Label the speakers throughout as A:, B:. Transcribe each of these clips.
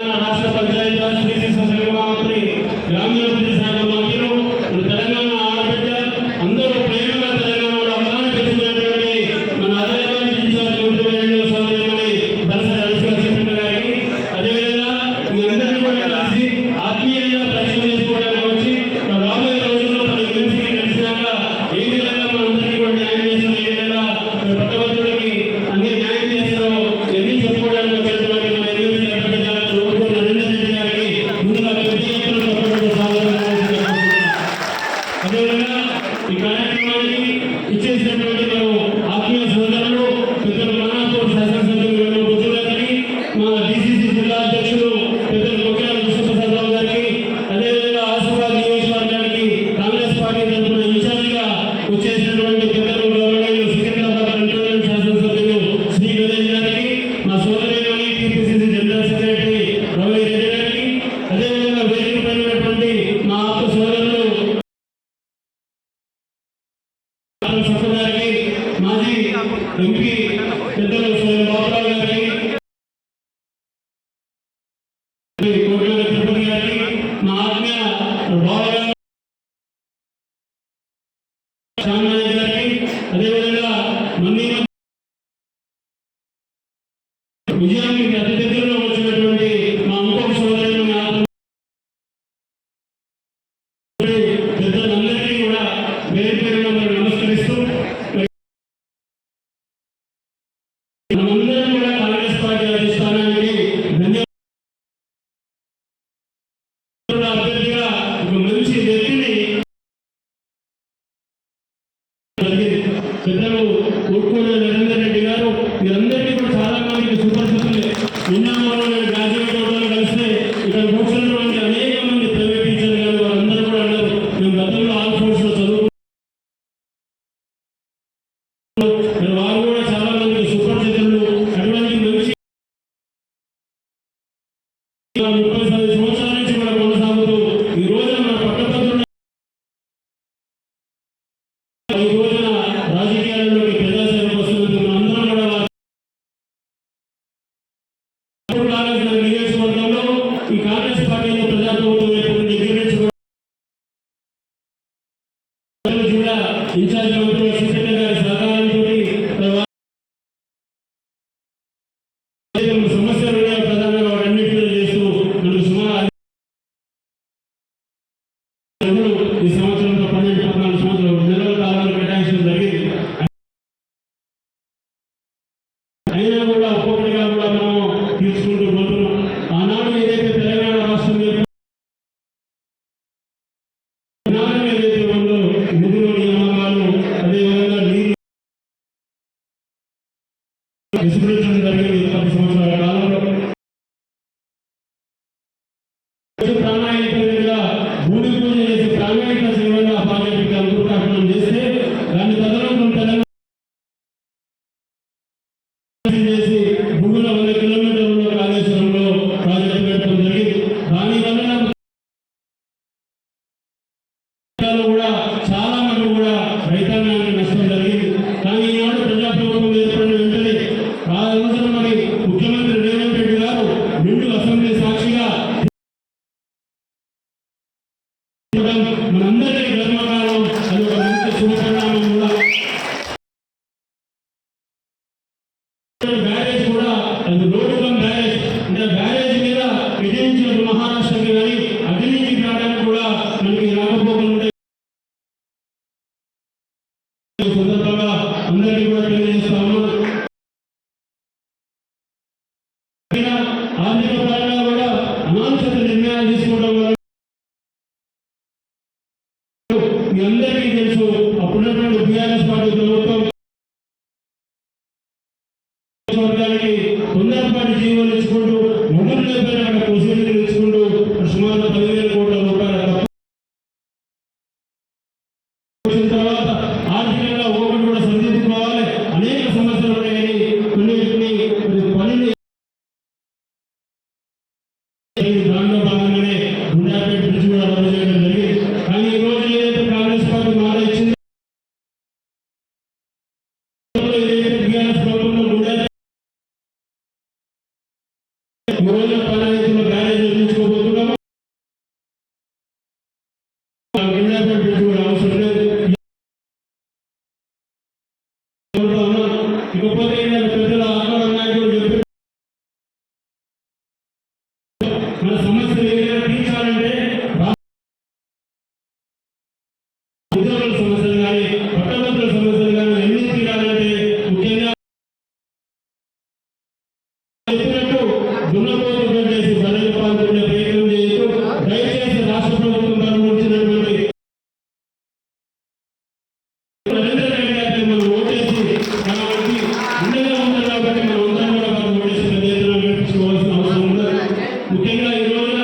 A: రాష్ట్ర పంచాయతీరాజ్ శ్రీ మంత్రి గ్రామీణాభివృద్ధి శాఖ మంత్రులు తెలంగాణ ఆడబిడ్డ అందరూ ప్రేమగా తెలంగాణలో అమ్మాని పెంచుకున్నటువంటి మన ఆదాయాన్ని ఇన్ఛార్జ్ మంత్రి సోదరుమణి దర్శన గారికి అదేవిధంగా మీ అందరినీ కూడా కలిసి ఆత్మీయంగా పరిచయం చేసుకోవడానికి వచ్చి రాబోయే రోజుల్లో మన యూనివర్సిటీ కలిసినాక ఏ విధంగా మనందరికీ కూడా న్యాయం చేసిన ఏ విధంగా పట్టభద్రులకి అన్ని న్యాయం చేస్తారో ఎన్ని చెప్పుకోవడానికి వచ్చినటువంటి మన యూనివర్సిటీ అదేవిధంగా ఈ కార్యక్రమానికి ఇచ్చేసినటువంటి మనం ఆత్మీయ సోదరులు పెద్దలు మానాపూర్ శాసనసభ్యులు గుజరాత్కి మా డిసిసి జిల్లా అధ్యక్షులు పెద్దలు ముఖ్యాల విశ్వప్రసాద్ రావు గారికి అదేవిధంగా ఆసిఫాబాద్ నియోజకవర్గానికి కాంగ్రెస్ పార్టీ తరఫున ఇన్ఛార్జిగా వచ్చేసినటువంటి పెద్దలు గౌరవనీయులు సికింద్రాబాద్ కంటోన్మెంట్ శాసనసభ్యులు శ్రీ గణేష్ గారికి మా సోదరుని TPCC general secretary Ravi Reddy గారికి అదేవిధంగా వేదిక పైనటువంటి మా ఆప్త సోదరులు గారికి మాజీ ఎంపీ పెద్దలు బాబురావు గారికి కోట్ల తిరుపతి గారికి మా ఆత్మీయ శ్యామనాయక్ గారికి అదేవిధంగా మన్నీ విజయానికి అతి దగ్గరలో వచ్చినటువంటి మా ఇంకొక సోదరులు పెద్దలందరికీ కూడా పేరు పేరున నమస్కరిస్తూ మనమందరం కూడా కాంగ్రెస్ పార్టీ అధిష్టానానికి అభ్యర్థిగా ఒక మంచి వ్యక్తిని పెద్దలు కోట్కూడ నరేందర్ రెడ్డి గారు మీరందరికీ కూడా చాలా మందికి సుపరిచితులే. నిన్న గ్రాడ్యుయేట్ అవడం కలిస్తే ఇక్కడ కూర్చున్నటువంటి అనేక మంది ప్రైవేట్ టీచర్లు కానీ వాళ్ళందరూ కూడా అన్నారు మేము గతంలో ఆల్ ఫోర్స్ లో చదువు వారు కూడా చాలా మందికి సుపరిచితులు. అటువంటి మంచి 35 సంవత్సరాల నుంచి కూడా కొనసాగుతూ ఈ రోజున మన పట్టభద్రులు ఈ రోజున రాజకీయాల్లోకి ప్రజాసేవకు వస్తున్నందుకు అందరం కూడా నియోజకవర్గంలో ఈ కాంగ్రెస్ పార్టీలో ప్రజాప్రభుత్వం జిల్లా ఇన్ఛార్జ్ మంత్రి సిద్దిపేట గారి సహకారంతో సమస్యలు ప్రధానంగా వాటన్నిటిలో చేస్తూ మనకు సుమారు ఈ సంవత్సరంలో 12-14 సంవత్సరాలు నెలల కాలంలో కేటాయించడం జరిగింది. అయినా కూడా ఒక్కొక్కటిగా కూడా మనం తీసుకుంటూ పోతున్నాం. ఆనాడు ఏదైతే తెలంగాణ రాష్ట్రం ఏదైతే ఉందో నిధుల నియామకాలు అదేవిధంగా నీరు విస్మరించడం జరిగింది. 10 సంవత్సరాల కాలంలో ప్రామాణికంగా భూమి పూజ చేసి ప్రామాణిక సేవగా ప్రాజెక్టుకి అంకురార్పణం చేస్తే దాన్ని తదనంతరం చేసి భూముల 100 కిలోమీటర్లలో కాళేశ్వరంలో ప్రాజెక్టు పెట్టడం జరిగింది. దానివల్ల కూడా చాలా మంది కూడా రైతాంగానికి నష్టం జరిగింది. కానీ ఈనాడు ప్రజాప్రభుత్వం ఏర్పడిన వెంటనే ఆ రోజున మరి ముఖ్యమంత్రి రేవంత్ రెడ్డి గారు నిండు అసెంబ్లీ సాక్షిగా మనందరికీ గర్వకాలం. అది ఒక మంచి శుభపరిణామం కూడా. బ్యారేజ్ కూడా అది రోడ్డు బ్యారేజ్ అంటే బ్యారేజ్ మీద విధించిన మహారాష్ట్రకి కానీ అటు నుంచి రావడానికి కూడా మనకి రాకపోకలు ఉంటాయి. సందర్భంగా అందరికీ కూడా తెలియజేస్తాము. ఆర్థిక పరంగా కూడా అనాలోచిత నిర్ణయాలు తీసుకోవడం వల్ల మీ అందరికీ తెలుసు అప్పుడున్నటువంటి బీఆర్ఎస్ పార్టీ ప్రభుత్వం వర్గానికి తొందరపాటి జీవోలు ఇచ్చుకుంటూ మొదలు లేకపోయినా అక్కడ ప్రొసీజర్లు ఇచ్చుకుంటూ సుమారు 10,000 కోట్ల రూపాయల తర్వాత ఆర్థికంగా ఓపెన్ కూడా సరిదిద్దుకోవాలి. అనేక సమస్యలు ఉన్నాయని కొన్నిటిని పనిని దానిలో భాగంగానే గుండాపేట బ్రిడ్జ్ కూడా రద్దు చేయడం జరిగింది. కానీ ఈ రోజు ఏదైతే కాంగ్రెస్ పార్టీ మాట ఇచ్చింది ఏదైతే బీఆర్ఎస్ ప్రభుత్వంలో గుండాపేట ఈ రోజున 15 మన సమస్యలు ఏదైనా తీర్చాలంటే ఉద్యోగుల సమస్యలు కానీ పట్టభద్రుల సమస్యలు కానీ ఎన్ని తీరాలంటే ముఖ్యంగా చెప్పినట్టు దున్నపోతు చేసి బడుగు పాల్గొనే ప్రయత్నం చేయొచ్చు. దయచేసి రాష్ట్ర ప్రభుత్వం తరఫునటువంటి నరేంద్ర రెడ్డి గారికి మనం ఓటేసి కాబట్టి అండగా ఉన్నారు కాబట్టి మనం అందరం కూడా వారిని ఓటేసి ప్రయత్నం నడిపించుకోవాల్సిన అవసరం ఉంది. ముఖ్యంగా ఈ రోజున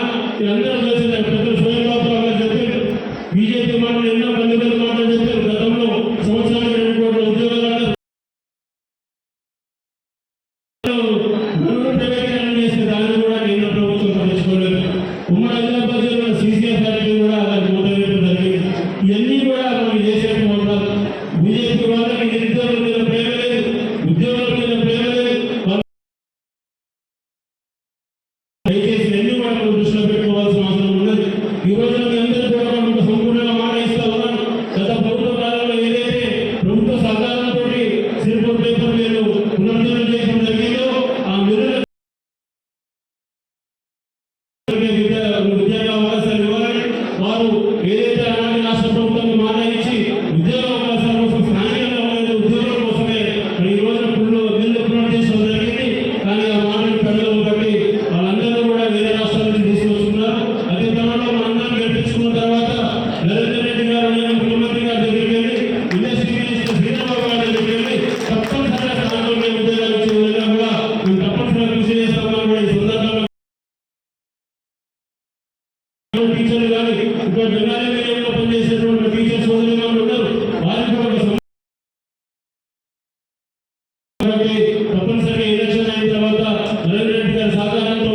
A: అందరూ చేసిన ప్రతి స్వయంబాబు గారు చెప్పారు, బీజేపీ మాటలు ఎన్నో పండుగల మాటలు చెప్పారు. గతంలో సంవత్సరానికి 2 కోట్ల ఉద్యోగాలు అన్నారు. ప్రైవేటీకరణ చేసిన దాన్ని కూడా కేంద్ర ప్రభుత్వం పట్టించుకోలేదు. ఉమ్మడి హైదరాబాద్ జిల్లా సీసీఆర్ ఫ్యాక్టరీ కూడా అలాగే మూతవేయడం జరిగింది. ఇవన్నీ కూడా మనం చేసే ప్రోగ్రాం. బీజేపీ వాళ్ళకి నిరుద్యోగుల మీద ప్రేమ లేదు, ఉద్యోగుల మీద ప్రేమ లేదు. దయచేసి ఇవన్నీ కూడా మనం దృష్టిలో పెట్టుకోవాల్సిన అవసరం ఉన్నది. ఈ రోజున మీ అందరూ కూడా మనకు సంపూర్ణంగా మాట ఇస్తా ఉన్నాను. గత ప్రభుత్వ కాలంలో ఏదైతే ప్రభుత్వ సహకారంతో సిరిపూర్ పేపర్ మీరు పునరుద్ధరణ చేయడం జరిగిందో ఆ మిల్లుల ఉద్యోగ అవకాశాలు ఇవ్వాలని వారు ఏదైతే ఆనాటి రాష్ట్ర ప్రభుత్వం మాట ఇచ్చి ఉద్యోగ అవకాశాల కోసం స్థానికంగా ఉండే ఉద్యోగుల కోసమే ఈ రోజున మిల్లు పునరుద్ధరించడం జరిగింది. కానీ ఆ మాటను పెడలు బట్టి వాళ్ళందరూ కూడా వేరే రాష్ట్రాల నుంచి తీసుకొస్తున్నారు. అదే క్రమంలో మనందరం గెలిపించుకున్న తర్వాత నరేంద్ర రెడ్డి గారు నేను ముఖ్యమంత్రి గారి దగ్గరికి వెళ్ళి ఇండస్ట్రీ మినిస్టర్ శ్రీరాబాబు గారి దగ్గరికి వెళ్ళి తప్పనిసరిగా స్థానికంగా ఉద్యోగాలు ఇచ్చే విధంగా కూడా మేము తప్పనిసరిగా కృషి చేస్తామని కూడా ఈ సందర్భంగా టీచర్లు కానీ ఇక్కడ జనాలయంలో పనిచేసేటువంటి టీచర్ సోదరులు ఉన్నారు. వారికి కూడా ఒక తప్పనిసరిగా ఎలక్షన్ అయిన తర్వాత నరేంద్ర రెడ్డి గారి సహకారంతో